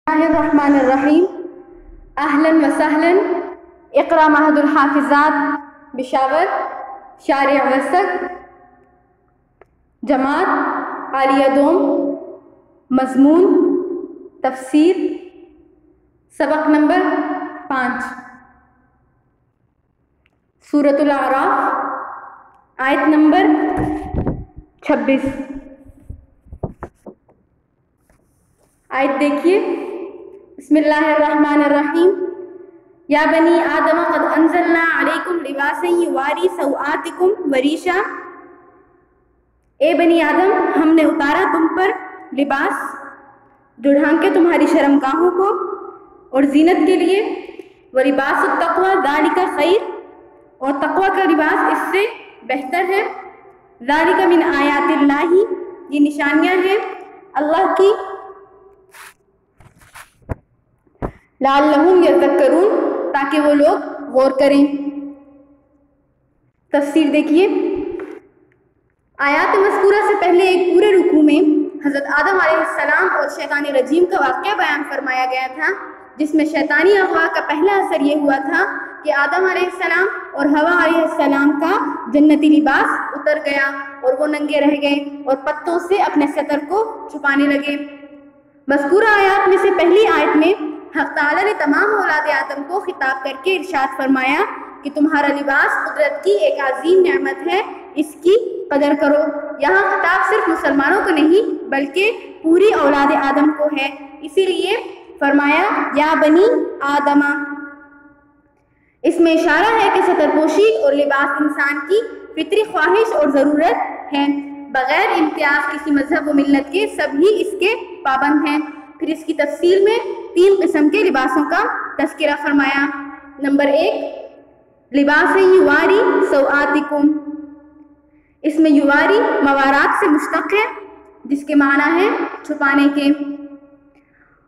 الرحمن الرحیم اہلاً و سہلاً اقرا معہد الحافظات بشاور شارع وسط جماعت عالیہ دوم مضمون تفسیر سبق نمبر 5 سورۃ الاعراف آیت نمبر 26 آیت دیکھیے بسم اللہ الرحمن الرحیم یا بنی آدم قد انزلنا علیکم لباسا یواری سوآتکم وریشا اے بنی آدم ہم نے اتارا تم پر لباس جو ڈھانکے تمہاری شرمگاہوں کو اور زینت کے لیے ولباس التقوی ذالک خیر اور تقوی کا لباس اس سے بہتر ہے ذالک من آیات اللہ یہ نشانیاں ہیں اللہ کی لعلہم یذکرون تاکہ وہ لوگ غور کریں۔ تفسیر دیکھیے آیات مذکورہ سے پہلے ایک پورے رکوع میں حضرت آدم علیہ السلام اور شیطان رجیم کا واقعہ بیان فرمایا گیا تھا، جس میں شیطانی اغوا کا پہلا اثر یہ ہوا تھا کہ آدم علیہ السلام اور حوا علیہ السلام کا جنتی لباس اتر گیا اور وہ ننگے رہ گئے اور پتوں سے اپنے ستر کو چھپانے لگے۔ مذکورہ آیات میں سے پہلی آیت میں حق تعالیٰ نے تمام اولاد آدم کو خطاب کر کے ارشاد فرمایا کہ تمہارا لباس قدرت کی ایک عظیم نعمت ہے، اس کی قدر کرو۔ یہاں خطاب صرف مسلمانوں کو نہیں بلکہ پوری اولاد آدم کو ہے، اسی لیے فرمایا یا بنی آدم۔ اس میں اشارہ ہے کہ ستر پوشی اور لباس انسان کی فطری خواہش اور ضرورت ہے، بغیر امتیاز کسی مذہب و ملت کے سبھی اس کے پابند ہیں۔ پھر اس کی تفصیل میں 3 قسم کے لباسوں کا تذکرہ فرمایا۔ نمبر 1 لباس یواری سوآتکم، اس میں یواری موارات سے مشتق ہے جس کے معنی ہے چھپانے کے،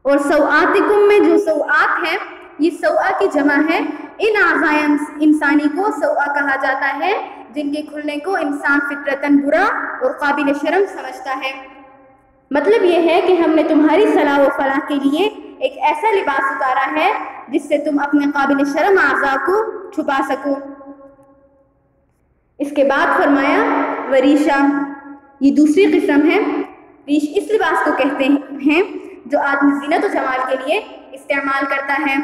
اور سوآتکم میں جو سوآت ہے یہ سوآ کی جمع ہے۔ ان اعضاء انسانی کو سوآ کہا جاتا ہے جن کے کھلنے کو انسان فطرتاً برا اور قابل شرم سمجھتا ہے۔ مطلب یہ ہے کہ ہم نے تمہاری صلاح و فلاح کے لیے ایک ایسا لباس اتارا ہے جس سے تم اپنے قابل شرم اعضاء کو چھپا سکو۔ اس کے بعد فرمایا وریشا، یہ دوسری قسم ہے۔ ریش اس لباس کو کہتے ہیں جو آدمی زینت و جمال کے لیے استعمال کرتا ہے۔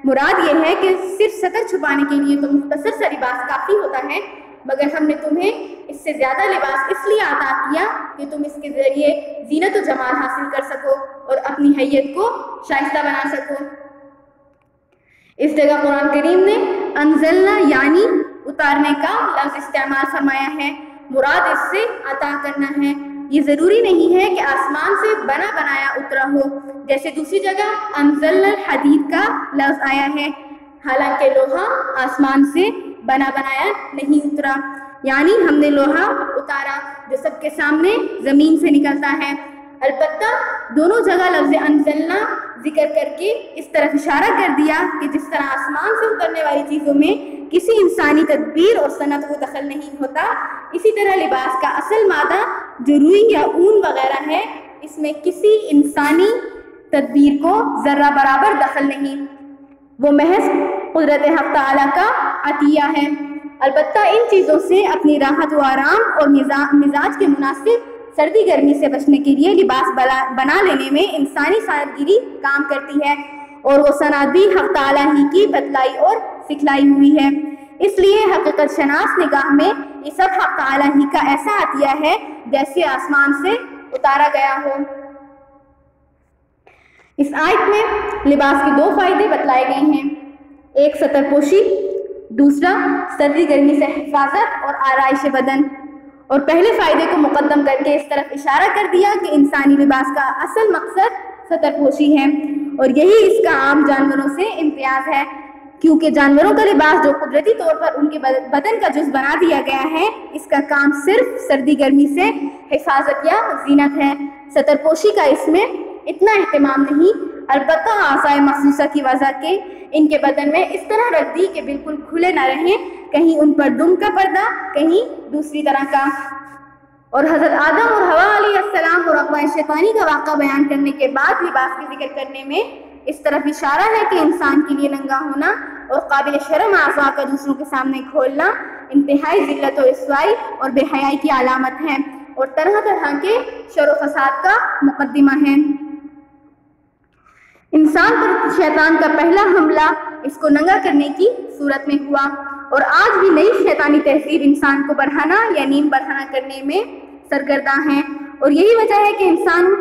مراد یہ ہے کہ صرف ستر چھپانے کے لیے تو مختصر سا لباس کافی ہوتا ہے، مگر ہم نے تمہیں اس سے زیادہ لباس اس لیے عطا کیا کہ تم اس کے ذریعے زینت و جمال حاصل کر سکو اور اپنی حیت کو شائستہ بنا سکو۔ اس جگہ قرآن کریم نے انزلنا یعنی اتارنے کا لفظ استعمال فرمایا ہے، مراد اس سے عطا کرنا ہے۔ یہ ضروری نہیں ہے کہ آسمان سے بنا بنایا اترا ہو، جیسے دوسری جگہ انزلنا الحدید کا لفظ آیا ہے، حالانکہ لوہا آسمان سے بنا بنایا نہیں اترا، یعنی ہم نے لوہا اتارا جو سب کے سامنے زمین سے نکلتا ہے۔ البتہ دونوں جگہ لفظ انزلنا ذکر کر کے اس طرف اشارہ کر دیا کہ جس طرح آسمان سے اترنے والی چیزوں میں کسی انسانی تدبیر اور صنعت کو دخل نہیں ہوتا، اسی طرح لباس کا اصل مادہ جو روئی یا اون وغیرہ ہے اس میں کسی انسانی تدبیر کو ذرہ برابر دخل نہیں، وہ محض قدرت حق تعالیٰ کا عطیہ ہے۔ البتہ ان چیزوں سے اپنی راحت و آرام اور مزاج کے مناسب سردی گرمی سے بچنے کے لیے لباس بنا لینے میں انسانی صنعت گیری کام کرتی ہے، اور وہ صنعت بھی حق تعالیٰ ہی کی بتلائی اور سکھلائی ہوئی ہے۔ اس لیے حقیقت شناس نگاہ میں یہ سب حق تعالیٰ ہی کا ایسا عطیہ ہے جیسے آسمان سے اتارا گیا ہو۔ اس آیت میں لباس کے 2 فائدے بتلائے گئے ہیں، ایک ستر پوشی، دوسرا سردی گرمی سے حفاظت اور آرائش بدن۔ اور پہلے فائدے کو مقدم کر کے اس طرف اشارہ کر دیا کہ انسانی لباس کا اصل مقصد ستر پوشی ہے، اور یہی اس کا عام جانوروں سے امتیاز ہے، کیونکہ جانوروں کا لباس جو قدرتی طور پر ان کے بدن کا جز بنا دیا گیا ہے، اس کا کام صرف سردی گرمی سے حفاظت یا زینت ہے۔ ستر پوشی کا اس میں اتنا اہتمام نہیں، البتہ اعضاء مخصوصہ کی وجہ کے ان کے بدن میں اس طرح رکھ دی کہ بالکل کھلے نہ رہیں، کہیں ان پر دم کا پردہ، کہیں دوسری طرح کا۔ اور حضرت آدم اور حوا علیہ السلام کو رغبہ شیطانی کا واقعہ بیان کرنے کے بعد لباس کی ذکر کرنے میں اس طرف اشارہ ہے کہ انسان کے لیے ننگا ہونا اور قابل شرم اعضاء کا دوسروں کے سامنے کھولنا انتہائی ذلت و رسوائی اور بے حیائی کی علامت ہے اور طرح طرح کے شر و فساد کا مقدمہ ہے۔ انسان پر شیطان کا پہلا حملہ اس کو ننگا کرنے کی صورت میں ہوا، اور آج بھی نئی شیطانی تہذیب انسان کو برہنہ یا نیم برہنہ کرنے میں سرگرداں ہیں، اور یہی وجہ ہے کہ انسان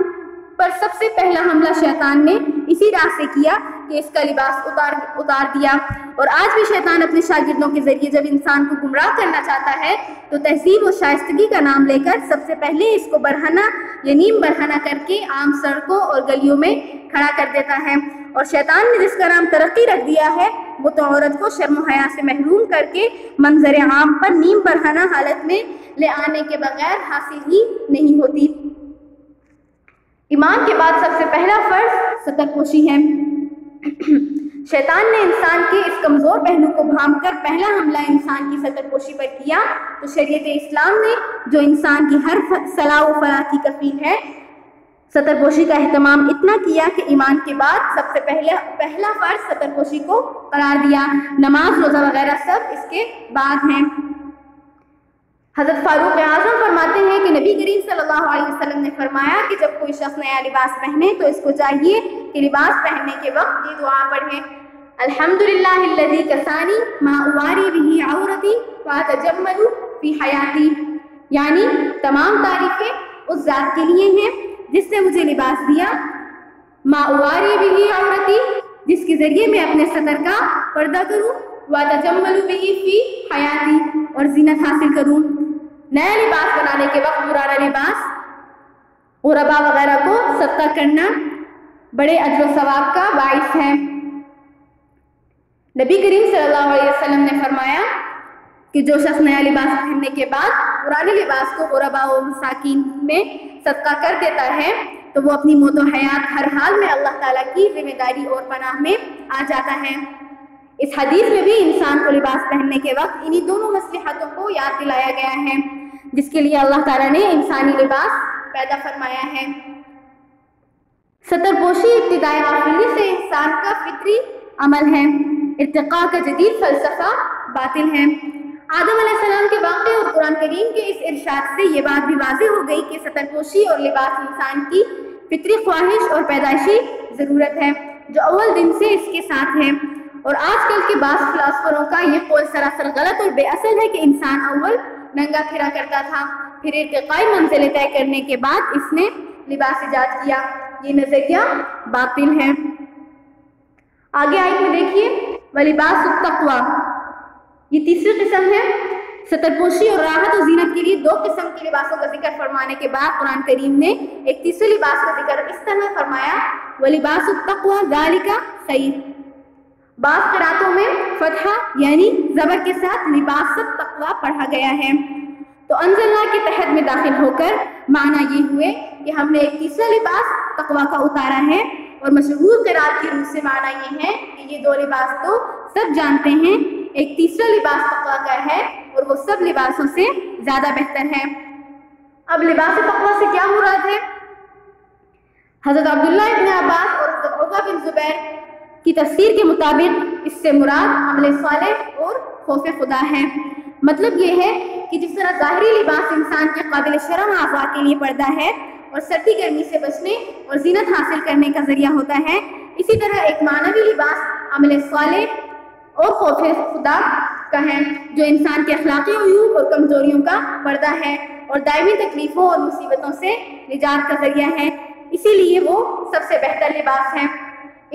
پر سب سے پہلا حملہ شیطان نے اسی راہ سے کیا کہ اس کا لباس اتار دیا۔ اور آج بھی شیطان اپنے شاگردوں کے ذریعے جب انسان کو گمراہ کرنا چاہتا ہے تو تہذیب و شائستگی کا نام لے کر سب سے پہلے اس کو برہنہ یا نیم برہنہ کر کے عام سڑکوں اور گلیوں میں کھڑا کر دیتا ہے، اور شیطان نے جس کا نام ترقی رکھ دیا ہے وہ تو عورت کو شرم و حیا سے محروم کر کے منظر عام پر نیم برہنہ حالت میں لے آنے کے بغیر حاصل ہی نہیں ہوتی۔ ایمان کے بعد سب سے پہلا فرض ستر پوشی ہے۔ شیطان نے انسان کے اس کمزور پہلو کو بھانپ کر پہلا حملہ انسان کی ستر پوشی پر کیا تو شریعت اسلام نے جو انسان کی ہر صلاح و فلاح کی کفیل ہے ستر پوشی کا اہتمام اتنا کیا کہ ایمان کے بعد سب سے پہلا فرض ستر پوشی کو قرار دیا۔ نماز روزہ وغیرہ سب اس کے بعد ہیں۔ حضرت فاروق اعظم فرماتے ہیں کہ نبی کریم صلی اللہ علیہ وسلم نے فرمایا کہ جب کوئی شخص نیا لباس پہنے تو اس کو چاہیے کہ لباس پہننے کے وقت یہ دعا پڑھے، الحمدللہ الذی کسانی ما اواری بہ عورتی واتجمل فی حیاتی، یعنی تمام تعریفیں اس ذات کے لیے ہیں جس نے مجھے لباس دیا، ما اواری بہ عورتی، جس کے ذریعے میں اپنے سطر کا پردہ کروں، واتجمل بہ فی حیاتی، اور زینت حاصل کروں۔ نیا لباس بنانے کے وقت پرانا لباس غربا وغیرہ کو صدقہ کرنا بڑے اجر و ثواب کا باعث ہے۔ نبی کریم صلی اللہ علیہ وسلم نے فرمایا کہ جو شخص نیا لباس پہننے کے بعد پرانے لباس کو غربا و مساکین میں صدقہ کر دیتا ہے تو وہ اپنی موت و حیات ہر حال میں اللہ تعالیٰ کی ذمہ داری اور پناہ میں آ جاتا ہے۔ اس حدیث میں بھی انسان کو لباس پہننے کے وقت انہی دونوں مصلحتوں کو یاد دلایا گیا ہے جس کے لیے اللہ تعالیٰ نے انسانی لباس پیدا فرمایا ہے۔ ستر پوشی ابتدائے آفرینی سے انسان کا فطری عمل ہے، ارتقاء کا جدید فلسفہ باطل ہے۔ آدم علیہ السلام کے واقعے اور قرآن کریم کے اس ارشاد سے یہ بات بھی واضح ہو گئی کہ ستر پوشی اور لباس انسان کی فطری خواہش اور پیدائشی ضرورت ہے جو اول دن سے اس کے ساتھ ہے، اور آج کل کے بعض فلاسفروں کا یہ قول سراسر غلط اور بے اصل ہے کہ انسان اول ننگا پھرا کرتا تھا، پھر ارتقائی منزلیں طے کرنے کے بعد اس نے لباس ایجاد کیا۔ یہ نظریہ باطل ہے۔ آگے آیت میں دیکھیے وَلِبَاسُ التَّقْوَى، یہ تیسری قسم ہے۔ ستر پوشی اور راحت و زینت کے لیے دو قسم کے لباسوں کا ذکر فرمانے کے بعد قرآن کریم نے ایک تیسرے لباس کا ذکر اس طرح فرمایا وَلِبَاسُ التَّقْوَى ذَلِكَ خَيْرٌ۔ بعض قراتوں میں فتحہ یعنی زبر کے ساتھ لباس التقویٰ پڑھا گیا ہے، تو انزلنا کے تحت میں داخل ہو کر معنی یہ ہوئے کہ ہم نے ایک تیسرا لباس تقویٰ کا اتارا ہے، اور مشہور قرات کی روح سے معنی یہ ہے کہ یہ دو لباس تو سب جانتے ہیں، ایک تیسرا لباس تقویٰ کا ہے اور وہ سب لباسوں سے زیادہ بہتر ہے۔ اب لباس تقویٰ سے کیا مراد ہے؟ حضرت عبداللہ ابن عباس اور حضرت عروہ بن زبیر کی تفسیر کے مطابق اس سے مراد عمل صالح اور خوف خدا ہے۔ مطلب یہ ہے کہ جس طرح ظاہری لباس انسان کے قابل شرم اعضاء کے لیے پردہ ہے اور سردی گرمی سے بچنے اور زینت حاصل کرنے کا ذریعہ ہوتا ہے، اسی طرح ایک معنوی لباس عمل صالح اور خوف خدا کا ہے جو انسان کے اخلاقی عیوب اور کمزوریوں کا پردہ ہے اور دائمی تکلیفوں اور مصیبتوں سے نجات کا ذریعہ ہے، اسی لیے وہ سب سے بہتر لباس ہے۔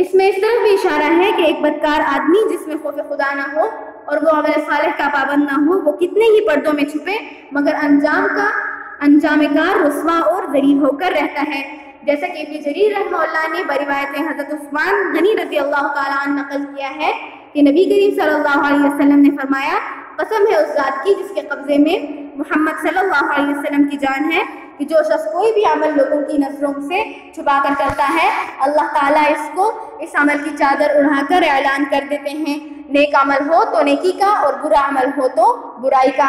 اس میں اس طرح بھی اشارہ ہے کہ ایک بدکار آدمی جس میں خوف خدا نہ ہو اور وہ عمل صالح کا پابند نہ ہو، وہ کتنے ہی پردوں میں چھپے مگر انجام کار رسوا اور ذلیل ہو کر رہتا ہے، جیسا کہ ابن جریر رحمہ اللہ نے بروایت حضرت عثمان غنی رضی اللہ تعالیٰ عنہ نقل کیا ہے کہ نبی کریم صلی اللہ علیہ وسلم نے فرمایا قسم ہے اس ذات کی جس کے قبضے میں محمد صلی اللہ علیہ وسلم کی جان ہے کہ جو شخص کوئی بھی عمل لوگوں کی نظروں سے چھپا کر کرتا ہے اللہ تعالیٰ اس کو اس عمل کی چادر اڑا کر اعلان کر دیتے ہیں، نیک عمل ہو تو نیکی کا اور برا عمل ہو تو برائی کا۔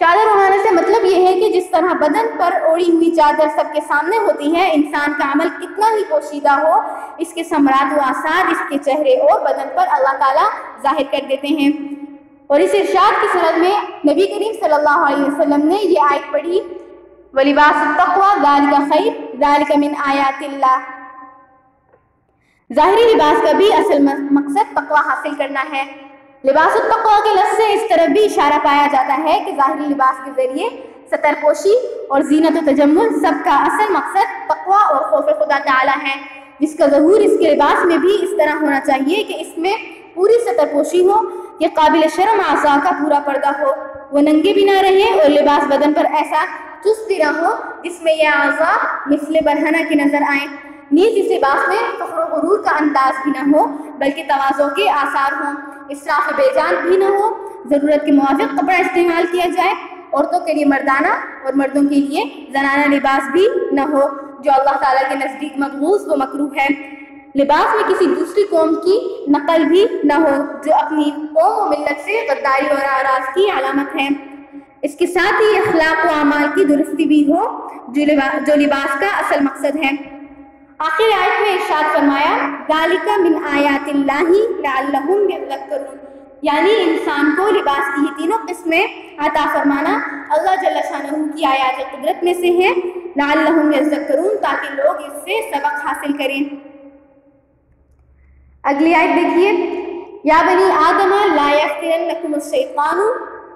چادر اڑانے سے مطلب یہ ہے کہ جس طرح بدن پر اوڑھی ہوئی چادر سب کے سامنے ہوتی ہے، انسان کا عمل کتنا ہی پوشیدہ ہو، اس کے ثمرات و آثار اس کے چہرے اور بدن پر اللہ تعالیٰ ظاہر کر دیتے ہیں۔ اور اس ارشاد کی صورت میں نبی کریم صلی اللہ علیہ وسلم نے یہ آیت پڑھی، وَلِبَاسُ التَّقْوَىٰ ذَلِكَ خَيْرٌ ذَلِكَ مِنْ آیَاتِ اللَّهِ۔ ظاہری لباس کا بھی اصل مقصد تقویٰ حاصل کرنا ہے۔ لباس التقویٰ کے لفظ سے اس طرف بھی اشارہ پایا جاتا ہے کہ ظاہری لباس کے ذریعے ستر پوشی اور زینت و تجمل سب کا اصل مقصد تقویٰ اور خوف خدا تعالی ہے، جس کا ظہور اس کے لباس میں بھی اس طرح ہونا چاہیے کہ اس میں پوری ستر پوشی ہو، یہ قابل شرم اعضاء کا پورا پردہ ہو، وہ ننگے بھی نہ رہے اور لباس بدن پر ایسا چست بھی نہ ہو جس میں یہ اعضاء مثل برہنہ کی نظر آئیں۔ نیز اس لباس میں فخر و غرور کا انداز بھی نہ ہو بلکہ تواضع کے آثار ہوں، اسراف بے جان بھی نہ ہو، ضرورت کے موافق کپڑا استعمال کیا جائے، عورتوں کے لیے مردانہ اور مردوں کے لیے زنانہ لباس بھی نہ ہو جو اللہ تعالیٰ کے نزدیک مبغوض و مکروہ ہے۔ لباس میں کسی دوسری قوم کی نقل بھی نہ ہو جو اپنی قوم و ملت سے غداری اور اعراض کی علامت ہے۔ اس کے ساتھ ہی اخلاق و اعمال کی درستی بھی ہو جو لباس کا اصل مقصد ہے۔ آخر آیت میں ارشاد فرمایا ذَلِكَ مِنْ آیَاتِ اللَّهِ لَعَلَّهُمْ يَذَّكَّرُونَ، یعنی انسان کو لباس کی یہ تینوں قسمیں عطا فرمانا اللہ جل شانہ کی آیات قدرت میں سے ہے، لَعَلَّهُمْ يَذَّكَّرُونَ، تاکہ لوگ اس سے سبق حاصل کریں۔ اگلی آیت دیکھیے، یا بنی آدم لا یفتننکم الشیطان،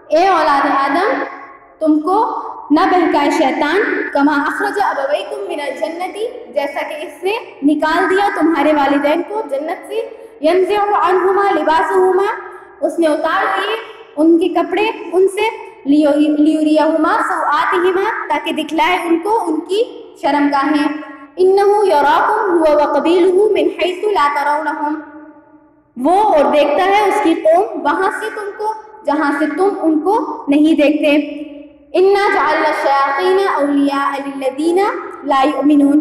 اے اولاد آدم تم کو نہ بہکائے شیطان، کما اخرج ابویکم من الجنت، جیسا کہ اس نے نکال دیا تمہارے والدین کو جنت سے، ینزع عنہما لباسہما، اس نے اتار دیے ان کے کپڑے ان سے، لیریہما سوآتہما، تاکہ دکھلائے ان کو ان کی شرمگاہیں، انہ یراکم هو وقبیلہ من حیث لا ترونہم، وہ اور دیکھتا ہے اس کی قوم وہاں سے تم کو جہاں سے تم ان کو نہیں دیکھتے، اِنَّا جَعَلْنَا الشَّيَاطِينَ أَوْلِيَاءَ لِلَّذِينَ لَا يُؤْمِنُونَ،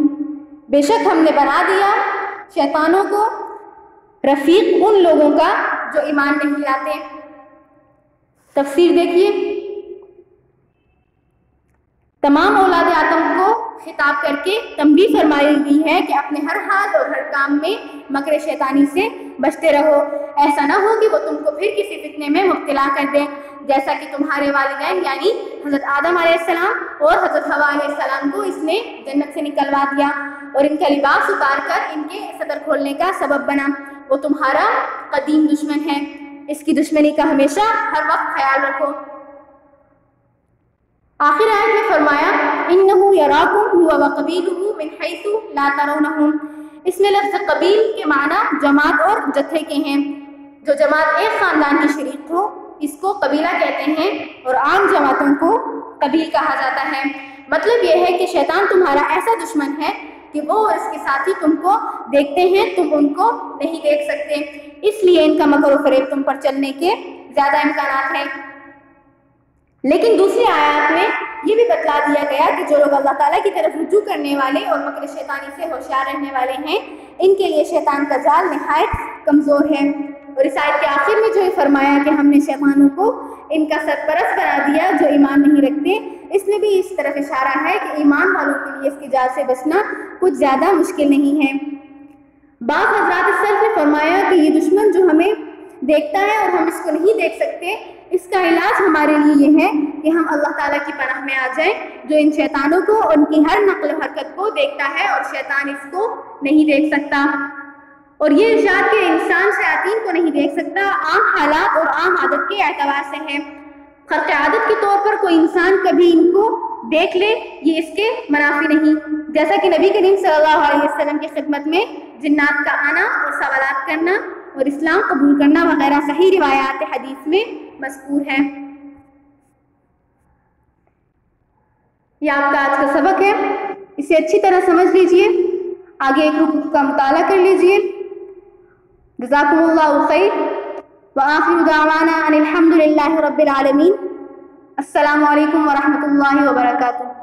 بے شک ہم نے بنا دیا شیطانوں کو رفیق ان لوگوں کا جو ایمان نہیں لاتے۔ تفسیر دیکھیے، تمام اولاد آدم کو خطاب کر کے تنبیہ فرمائی گئی ہے کہ اپنے ہر حال اور ہر کام میں مکر شیطانی سے بچتے رہو، ایسا نہ ہو کہ وہ تم کو پھر کسی فتنے میں مبتلا کر دیں، جیسا کہ تمہارے والدین یعنی حضرت آدم علیہ السلام اور حضرت حوا علیہ السلام کو اس نے جنت سے نکلوا دیا اور ان کا لباس اتار کر ان کے صدر کھولنے کا سبب بنا۔ وہ تمہارا قدیم دشمن ہے، اس کی دشمنی کا ہمیشہ ہر وقت خیال رکھو۔ آخر آیت میں فرمایا انہو یراکم هو وقبیلہ من حیث لا ترونہم، اس میں لفظ قبیل کے معنی جماعت اور جتھے کے ہیں، جو جماعت ایک خاندان کی شریک ہو اس کو قبیلہ کہتے ہیں اور عام جماعتوں کو قبیل کہا جاتا ہے۔ مطلب یہ ہے کہ شیطان تمہارا ایسا دشمن ہے کہ وہ اور اس کے ساتھی تم کو دیکھتے ہیں، تم ان کو نہیں دیکھ سکتے، اس لیے ان کا مکر و فریب تم پر چلنے کے زیادہ امکانات ہیں۔ لیکن دوسری آیات میں یہ بھی بتلا دیا گیا کہ جو لوگ اللہ تعالیٰ کی طرف رجوع کرنے والے اور مکر شیطانی سے ہوشیار رہنے والے ہیں، ان کے لیے شیطان کا جال نہایت کمزور ہے۔ اور اس آیت کے آخر میں جو یہ فرمایا کہ ہم نے شیطانوں کو ان کا سرپرست بنا دیا جو ایمان نہیں رکھتے، اس میں بھی اس طرف اشارہ ہے کہ ایمان والوں کے لیے اس کے جال سے بچنا کچھ زیادہ مشکل نہیں ہے۔ بعض حضرات السلف نے فرمایا کہ یہ دشمن جو ہمیں دیکھتا ہے اور ہم اس کو نہیں دیکھ سکتے، اس کا علاج ہمارے لیے یہ ہے کہ ہم اللہ تعالیٰ کی پناہ میں آ جائیں جو ان شیطانوں کو اور ان کی ہر نقل و حرکت کو دیکھتا ہے اور شیطان اس کو نہیں دیکھ سکتا۔ اور یہ ارشاد کہ انسان شیاطین کو نہیں دیکھ سکتا عام حالات اور عام عادت کے اعتبار سے ہے، خرق عادت کے طور پر کوئی انسان کبھی ان کو دیکھ لے یہ اس کے منافی نہیں، جیسا کہ نبی کریم صلی اللہ علیہ وسلم کی خدمت میں جنات کا آنا اور سوالات کرنا اور اسلام قبول کرنا وغیرہ صحیح روایات حدیث میں مذکور ہے۔ یہ آپ کا آج کا سبق ہے، اسے اچھی طرح سمجھ لیجئے، آگے ایک رکوع کا مطالعہ کر لیجئے۔ جزاکم اللہ خیر، وآخر دعوانا ان الحمد للہ رب العالمین۔ السلام علیکم ورحمۃ اللہ وبرکاتہ۔